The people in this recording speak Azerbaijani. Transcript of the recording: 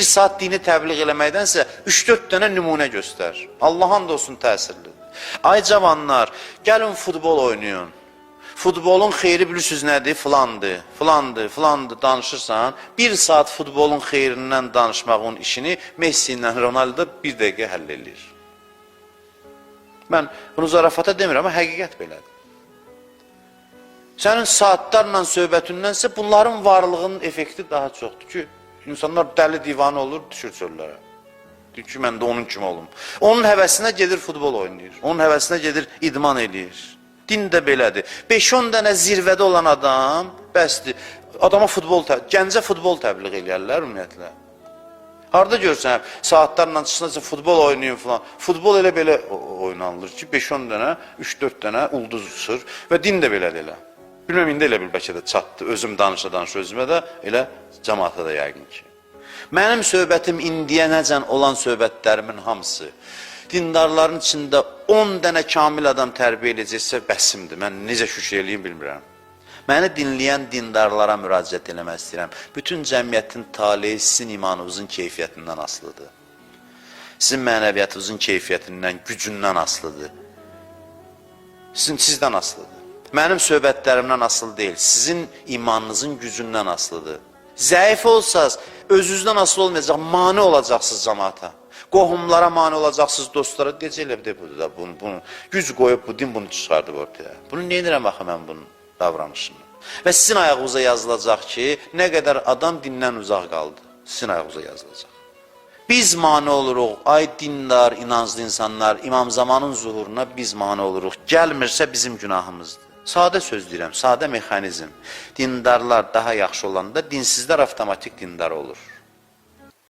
Bir saat dini təbliğ eləməkdənsə 3-4 dənə nümunə göstər. Allah'ın da olsun təsirlidir. Ay cavanlar, gəlin futbol oynayın. Futbolun xeyri bilirsiniz nədir? Filandır danışırsan. Bir saat futbolun xeyrindən danışmağın işini Messi ilə Ronaldo bir dəqiqə həll edir. Mən bunu zarafata demirəm, amma həqiqət belədir. Sənin saatlarla söhbətindənsə bunların varlığının effekti daha çoxdur ki, insanlar dəli divanı olur, düşür çöllərə. Deyir ki, mən də onun kimi olum. Onun həvəsinə gedir futbol oynayır, onun həvəsinə gedir idman eləyir. Din də belədir. 5-10 dənə zirvədə olan adam, bəsdir, adama gəncə futbol təbliğ eləyərlər ümumiyyətlə. Harada görsən, saatlarla çıxsınca futbol oynayın falan. Futbol elə belə oynanılır ki, 5-10 dənə, 3-4 dənə ulduz uçur və din də belədir elə. Bilməm, indi elə bir bəlkə də çatdı, özüm danışa özümə də, elə cəmaata da yəqin ki. Mənim söhbətim indiyənəcən olan söhbətlərimin hamısı, dindarların içində 10 dənə kamil adam tərbiyə edəcəksə bəsimdir. Mən necə şükür eləyim bilmirəm. Məni dinləyən dindarlara müraciət eləmək istəyirəm. Bütün cəmiyyətin taleyi sizin imanınızın keyfiyyətindən asılıdır. Sizin mənəviyyatınızın keyfiyyətindən, gücündən asılıdır. Sizdən asılıdır. Mənim söhbətlərimdən asılı deyil, sizin imanınızın gücündən asılıdır. Zəif olsaz, özünüzdən asılı olmayacaq, mani olacaqsınız cəmaata. Qohumlara mani olacaqsınız, dostlara deyəcəklər de budur da, bunu güc qoyub bu din bunu çıxardıb ortaya. Bunu nə edirəm axı mən bunun davranışını? Və sizin ayağınıza yazılacaq ki, nə qədər adam dindən uzaq qaldı, sizin ayağınıza yazılacaq. Biz mani oluruq, ay dindar, inanclı insanlar, İmam Zamanın zuhuruna biz mani oluruq. Gəlmirsə bizim günahımızdır. Sadə söz deyirəm, sadə mexanizm. Dindarlar daha yaxşı olanda dinsizlər avtomatik dindar olur.